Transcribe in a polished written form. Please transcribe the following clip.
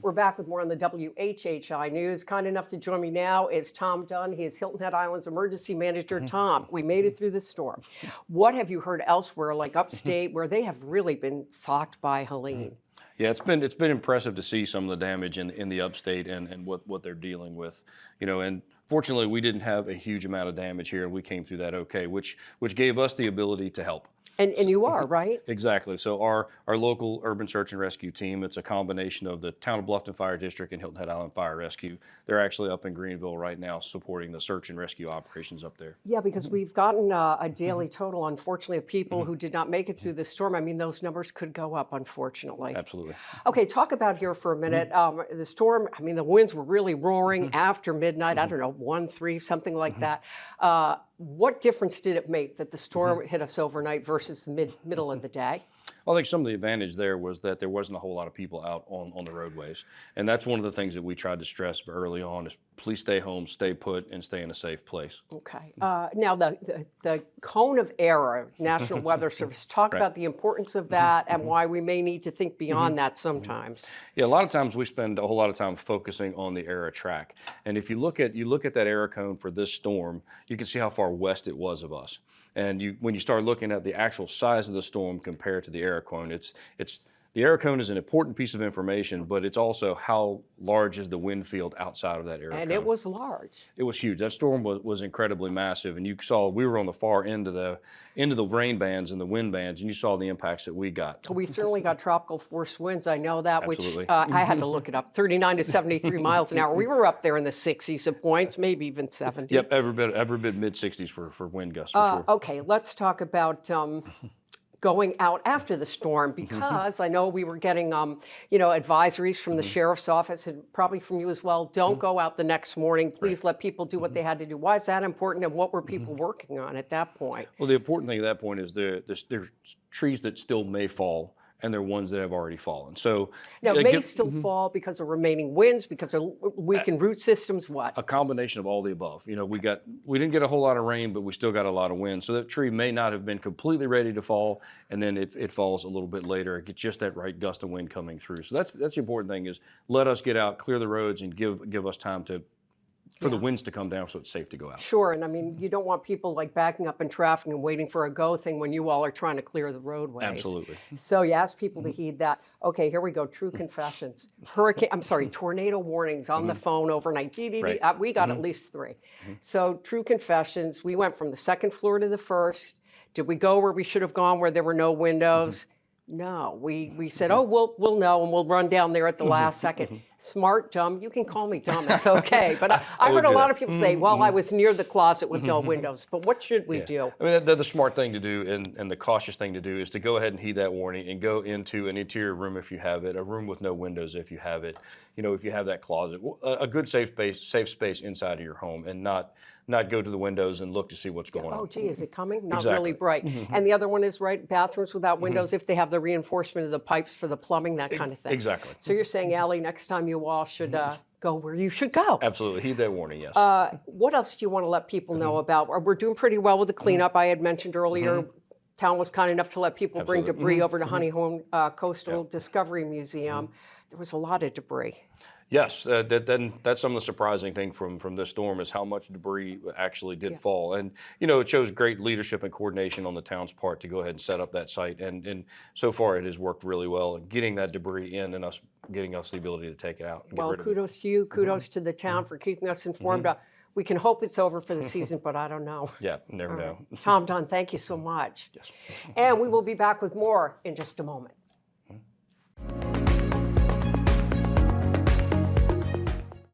We're back with more on the WHHI News. Kind enough to join me now is Tom Dunn. He is Hilton Head Island's Emergency Manager. Tom, we made it through the storm. What have you heard elsewhere, like upstate, where they have really been socked by Helene? Yeah, it's been impressive to see some of the damage in the upstate and what they're dealing with, and fortunately we didn't have a huge amount of damage here, and we came through that okay, which gave us the ability to help. And you are, right? Exactly. So our local urban search and rescue team, it's a combination of the Town of Bluffton Fire District and Hilton Head Island Fire Rescue. They're actually up in Greenville right now supporting the search and rescue operations up there. Yeah, because we've gotten a daily total, unfortunately, of people who did not make it through the storm. I mean, those numbers could go up, unfortunately. Absolutely. Okay, talk about here for a minute. The storm, I mean, the winds were really roaring after midnight. I don't know, 1, 3, something like that. What difference did it make that the storm hit us overnight versus the middle of the day? Well, I think some of the advantage there was that there wasn't a whole lot of people out on the roadways. And that's one of the things that we tried to stress early on is please stay home, stay put, and stay in a safe place. Okay. Now, the cone of error, National Weather Service, talk about the importance of that and why we may need to think beyond that sometimes. Yeah, a lot of times we spend a whole lot of time focusing on the error track. And if you look at that error cone for this storm, you can see how far west it was of us. And when you start looking at the actual size of the storm compared to the error cone, the error cone is an important piece of information, but it's also how large is the wind field outside of that error cone. And it was large. It was huge. That storm was incredibly massive, and you saw we were on the far end of the rain bands and the wind bands, and you saw the impacts that we got. We certainly got tropical force winds. I know that, Absolutely. which I had to look it up. 39 to 73 miles an hour. We were up there in the 60s at points, maybe even 70. Yep, every bit mid-60s for wind gusts for sure. Okay, let's talk about going out after the storm, because I know we were getting, advisories from the sheriff's office and probably from you as well. Don't go out the next morning. Please let people do what they had to do. Why is that important, and what were people working on at that point? Well, the important thing at that point is there's trees that still may fall, and there are ones that have already fallen. So now, may still fall because of remaining winds, because of weakened root systems, what? A combination of all the above. We didn't get a whole lot of rain, but we still got a lot of wind. So that tree may not have been completely ready to fall, and then it falls a little bit later. It gets just that right gust of wind coming through. So that's the important thing, is let us get out, clear the roads, and give us time for the winds to come down so it's safe to go out. Sure, and I mean, you don't want people like backing up in traffic and waiting for a go thing when you all are trying to clear the roadways. Absolutely. So you ask people to heed that. Okay, here we go, true confessions. Tornado warnings on the phone overnight. Right. We got at least 3. So true confessions, we went from the 2nd floor to the 1st. Did we go where we should have gone, where there were no windows? No, we said, oh, we'll know, and we'll run down there at the last second. Smart, dumb, you can call me dumb, it's okay. But I heard a lot of people say, well, I was near the closet with no windows. But what should we do? I mean, the smart thing to do and the cautious thing to do is to go ahead and heed that warning and go into an interior room if you have it, a room with no windows if you have it. If you have that closet, a good safe space inside of your home, and not go to the windows and look to see what's going on. Oh, gee, is it coming? Not Exactly. really bright. And the other one is, bathrooms without windows, if they have the reinforcement of the pipes for the plumbing, that kind of thing. Exactly. So you're saying, Allie, next time you all should go where you should go. Absolutely. Heed that warning, yes. What else do you want to let people know about? We're doing pretty well with the cleanup. I had mentioned earlier, town was kind enough to let people bring debris over to Honeycomb Coastal Discovery Museum. There was a lot of debris. Yes, that's some of the surprising thing from this storm is how much debris actually did fall. And, it shows great leadership and coordination on the town's part to go ahead and set up that site. And so far it has worked really well in getting that debris in and getting us the ability to take it out and get rid of it. Kudos to you. Kudos to the town for keeping us informed. We can hope it's over for the season, but I don't know. Yeah, never know. Tom Dunn, thank you so much. Yes. And we will be back with more in just a moment.